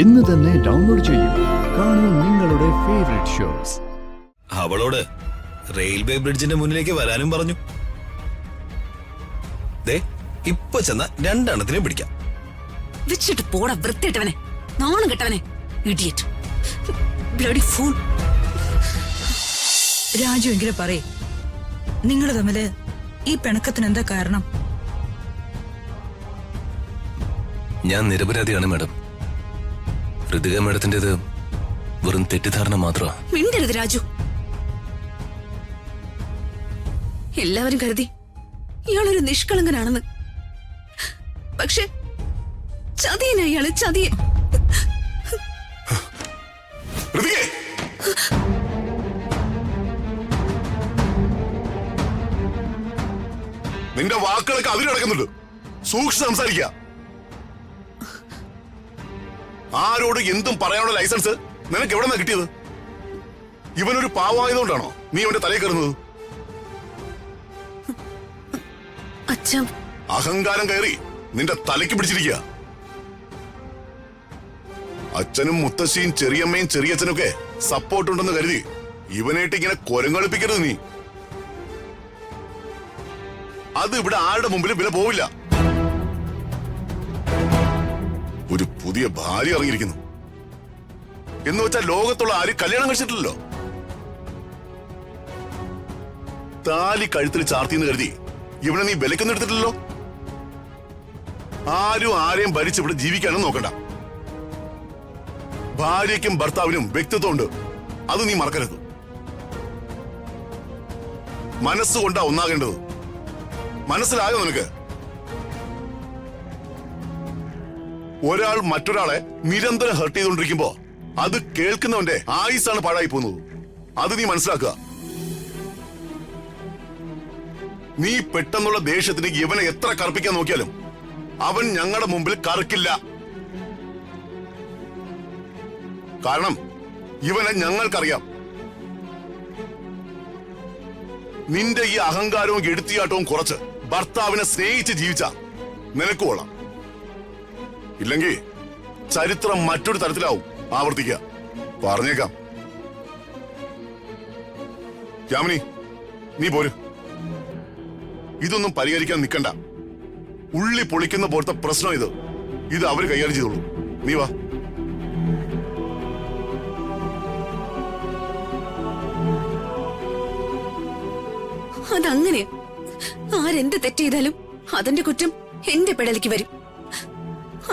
ഇന്ന് തന്നെ ഡൗൺലോഡ് ചെയ്യൂ. കാണൂ നിങ്ങളുടെ ഫേവറേറ്റ് ഷോസ്. അവളോട് റെയിൽവേ ബ്രിഡ്ജിന്റെ മുന്നിലേക്ക് വരാനും പറഞ്ഞു. ദേ ഇപ്പൊ ചെന്ന രണ്ടെണ്ണത്തിനെ പിടിക്കാം. വെച്ചിട്ട് പോടാ വൃത്തിയിട്ടവനെ, നാണം കെട്ടവനെ, ഇഡിയറ്റ്, ബ്ലഡി ഫൂൾ. രാജു എങ്കിലും പറയേ, നിങ്ങൾ തമ്മില് ഈ പിണക്കത്തിന് എന്താ കാരണം? ഞാൻ നിരപരാധിയാണ് മാഡം. ഋതിക മാഡത്തിൻ്റെത് വെറും തെറ്റിദ്ധാരണ മാത്രമാണ്. മിണ്ടരുത് രാജു. എല്ലാവരും കരുതി ഇയാളൊരു നിഷ്കളങ്കനാണെന്ന്. പക്ഷെ ചതിയന ഇയാള്, ചതിയൻ. നിന്റെ വാക്കുകളൊക്കെ അതിൽ കിടക്കുന്നുണ്ട്. സൂക്ഷിച്ച് സംസാരിക്കുക. ആരോട് എന്തും പറയാനുള്ള ലൈസൻസ് നിനക്ക് എവിടെ നിന്നാ കിട്ടിയത്? ഇവനൊരു പാവമായതുകൊണ്ടാണോ നീ അവന്റെ തലയിൽ കയറുന്നത്? അഹങ്കാരം കയറി നിന്റെ തലയ്ക്ക് പിടിച്ചിരിക്കുക. അച്ഛനും മുത്തശ്ശിയും ചെറിയമ്മയും ചെറിയച്ഛനൊക്കെ സപ്പോർട്ട് ഉണ്ടെന്ന് കരുതി ഇവനായിട്ട് ഇങ്ങനെ കൊരങ്ങളിപ്പിക്കരുത് നീ. അത് ഇവിടെ ആരുടെ മുമ്പിലും വില പോവില്ല. ഒരു പുതിയ ഭാര്യ ഇറങ്ങിയിരിക്കുന്നു എന്ന് വെച്ചാൽ ലോകത്തുള്ള ആരും കല്യാണം കഴിച്ചിട്ടില്ലല്ലോ. താലി കഴുത്തിൽ ചാർത്തിന്ന് കരുതി ഇവിടെ നീ വിലക്കെന്നെടുത്തിട്ടില്ലല്ലോ. ആരും ആരെയും ഭരിച്ച് ഇവിടെ ജീവിക്കാനും നോക്കണ്ട. ഭാര്യയ്ക്കും ഭർത്താവിനും വ്യക്തിത്വമുണ്ട്, അത് നീ മറക്കരുത്. മനസ്സുകൊണ്ടാ ഒന്നാകേണ്ടത്. മനസ്സിലായോ നിനക്ക്? ഒരാൾ മറ്റൊരാളെ നിരന്തരം ഹർട്ട് ചെയ്തുകൊണ്ടിരിക്കുമ്പോ അത് കേൾക്കുന്നവന്റെ ആയുസാണ് പാഴായി പോകുന്നത്. അത് നീ മനസ്സിലാക്കുക. നീ പെട്ടെന്നുള്ള ദേഷ്യത്തിന് ഇവനെ എത്ര കറുപ്പിക്കാൻ നോക്കിയാലും അവൻ ഞങ്ങളുടെ മുമ്പിൽ കറുക്കില്ല. കാരണം ഇവനെ ഞങ്ങൾക്കറിയാം. നിന്റെ ഈ അഹങ്കാരവും എടുത്തിയാട്ടവും കുറച്ച് ഭർത്താവിനെ സ്നേഹിച്ച് ജീവിച്ച നിനക്ക് കൊള്ളാം. ഇല്ലെങ്കിൽ ചരിത്രം മറ്റൊരു തരത്തിലാവും ആവർത്തിക്കുക. പറഞ്ഞേക്കാം. യാമിനി, നീ പോര്. ഇതൊന്നും പരിഹരിക്കാൻ നിൽക്കണ്ട. ഉള്ളി പൊളിക്കുന്ന പോലത്തെ പ്രശ്നം ഇത് അവര് കൈകാര്യം ചെയ്തോളൂ. നീ വാ. അതങ്ങനെ ആരെന്ത് തെറ്റ് ചെയ്താലും അതിന്റെ കുറ്റം എന്റെ പെടലിക്ക് വരും.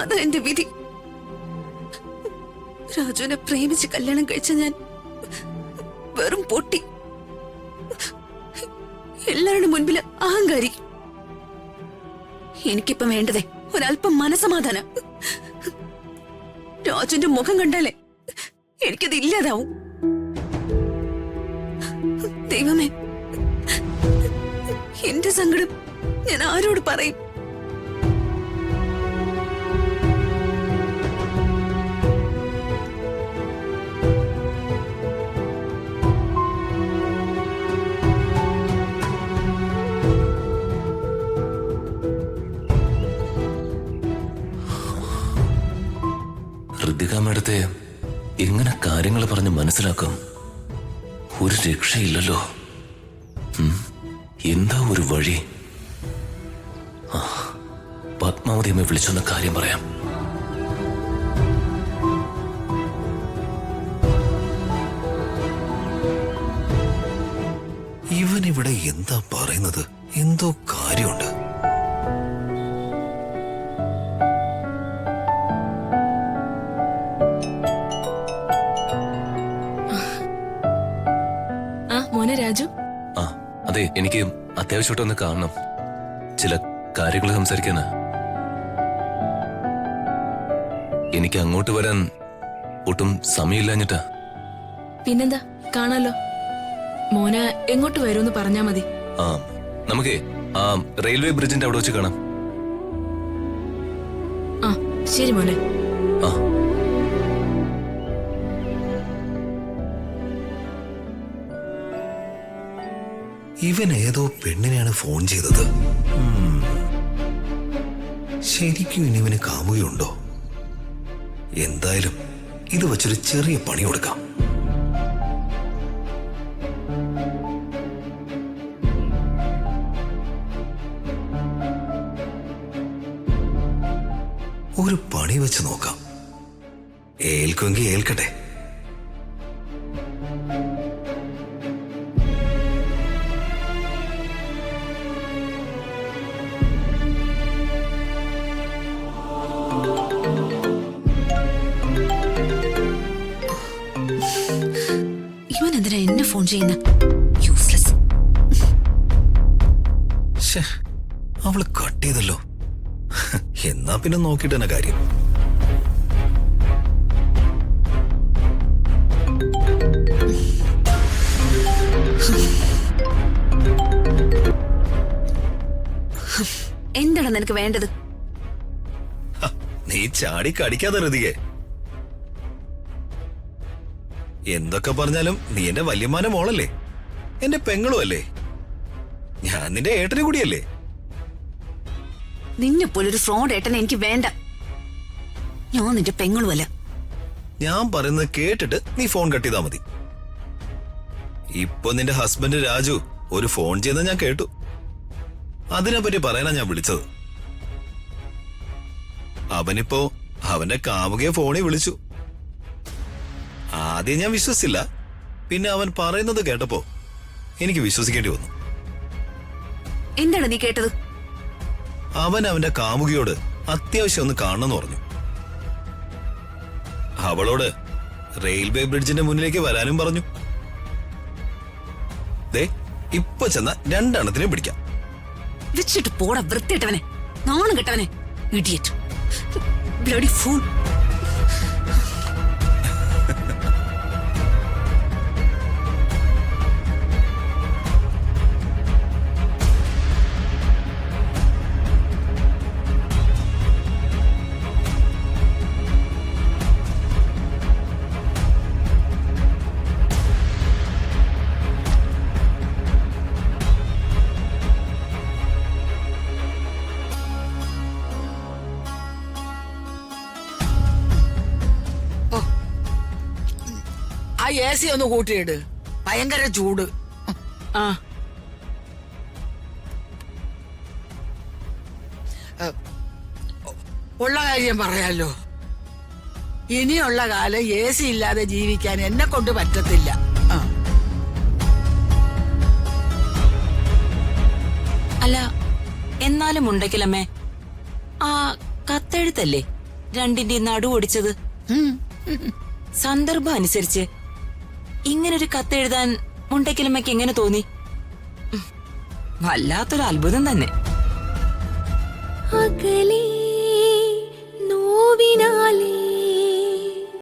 അതാ എന്റെ വിധി. രാജുവിനെ പ്രേമിച്ച് കല്യാണം കഴിച്ച ഞാൻ വെറും പൊട്ടി. എല്ലാവരുടെ മുൻപിൽ അഹങ്കാരി. എനിക്കിപ്പം വേണ്ടതേ ഒരല്പം മനസമാധാനം. രാജുവിന്റെ മുഖം കണ്ടാലേ എനിക്കത് ഇല്ലാതാവും. ദൈവമേ, എന്റെ സങ്കടം ഞാൻ ആരോട് പറയും? ഋതിക മാഡത്തെ എങ്ങനെ കാര്യങ്ങൾ പറഞ്ഞ് മനസ്സിലാക്കും? ഒരു രക്ഷയില്ലല്ലോ. എന്താ ഒരു വഴി? പത്മാവതി അമ്മ വിളിച്ചൊന്ന കാര്യം പറയാം. ഇവനിവിടെ എന്താ പറയുന്നത്? എന്തോ കാര്യമുണ്ട്. മോനെ രാജു. അതെ, എനിക്ക് അത്യാവശ്യമായിട്ടൊന്ന് കാണണം. ചില കാര്യങ്ങൾ സംസാരിക്കാനാ. എനിക്ക് അങ്ങോട്ട് വരാൻ ഒട്ടും സമയമില്ലാഞ്ഞിട്ടാ. പിന്നെന്താ, കാണാലോ. മോന് എങ്ങോട്ട് വരുമെന്ന് പറഞ്ഞാ മതി. നമുക്കേ റെയിൽവേ ബ്രിഡ്ജിന്റെ അവിടെ വെച്ച് കാണാം. ശരി മോനെ. ഇവൻ ഏതോ പെണ്ണിനെയാണ് ഫോൺ ചെയ്തത്. ശരിക്കും ഇനി ഇവന് കാമുകയുണ്ടോ? എന്തായാലും ഇത് വെച്ചൊരു ചെറിയ പണി കൊടുക്കാം. ഒരു പണി വെച്ച് നോക്കാം. ഏൽക്കുമെങ്കിൽ ഏൽക്കട്ടെ. ഇവൻ എന്തിനാ എന്നെ ഫോൺ ചെയ്യുന്ന? യൂസ്ലെസ്. ശ്ശേ, അവള് കട്ട് ചെയ്തല്ലോ. എന്നാ പിന്നെ നോക്കിട്ട് തന്നെ കാര്യം. എന്താണ് നിനക്ക് വേണ്ടത്? നീ ചാടി കടിക്കാതെ ഹൃതികെ. എന്തൊക്കെ പറഞ്ഞാലും നീ എന്റെ വല്യമ്മാനെ മോളല്ലേ, എന്റെ പെങ്ങളും അല്ലേ, ഞാൻ നിന്റെ ഏട്ടനെ കൂടിയല്ലേ. നിന്നെ പോലൊരു ഫ്രോഡ് ഏട്ടനെ എനിക്ക് വേണ്ട. ഞാൻ നിന്റെ പെങ്ങളുമല്ല. ഞാൻ പറയുന്നത് കേട്ടിട്ട് നീ ഫോൺ കട്ട് ചെയ്താ മതി. ഇപ്പൊ നിന്റെ ഹസ്ബൻഡ് രാജു ഒരു ഫോൺ ചെയ്ത് ഞാൻ കേട്ടു. അതിനെപ്പറ്റി പറയാനാ ഞാൻ വിളിച്ചത്. അവനിപ്പോ അവന്റെ കാമുകയെ ഫോണിൽ വിളിച്ചു. ആദ്യം ഞാൻ വിശ്വസിച്ചില്ല, പിന്നെ അവൻ പറയുന്നത് കേട്ടപ്പോ എനിക്ക് വിശ്വസിക്കേണ്ടി വന്നു. എന്താണ് നീ കേട്ടത്? അവൻ അവന്റെ കാമുകിയോട് അത്യാവശ്യം ഒന്ന് കാണണമെന്ന് പറഞ്ഞു. അവളോട് റെയിൽവേ ബ്രിഡ്ജിന്റെ മുന്നിലേക്ക് വരാനും പറഞ്ഞു. ദേ ഇപ്പൊ ചെന്ന രണ്ടെണ്ണത്തിനെ പിടിക്കാം. വെച്ചിട്ട് പോടാ വൃത്തിയിട്ടവനെ, നാണം കെട്ടവനെ, ഇഡിയറ്റ്, ബ്ലഡി ഫൂൾ. ആ AC ഒന്ന് കൂട്ടിയിട്, ഭയങ്കര ചൂട്. ആ ഉള്ള കാര്യം പറയാലോ, ഇനിയുള്ള കാലം AC ഇല്ലാതെ ജീവിക്കാൻ എന്നെ കൊണ്ട് പറ്റത്തില്ല. അല്ല, എന്നാലും ഉണ്ടെങ്കിലമ്മേ, ആ കത്തെഴുത്തല്ലേ രണ്ടിന്റെ നടുവൊടിച്ചത്? സന്ദർഭം അനുസരിച്ച് ഇങ്ങനൊരു കത്തെഴുതാൻ മുണ്ടക്കിലമ്മയ്ക്ക് എങ്ങനെ തോന്നി? വല്ലാത്തൊരു അത്ഭുതം തന്നെ. അകലെ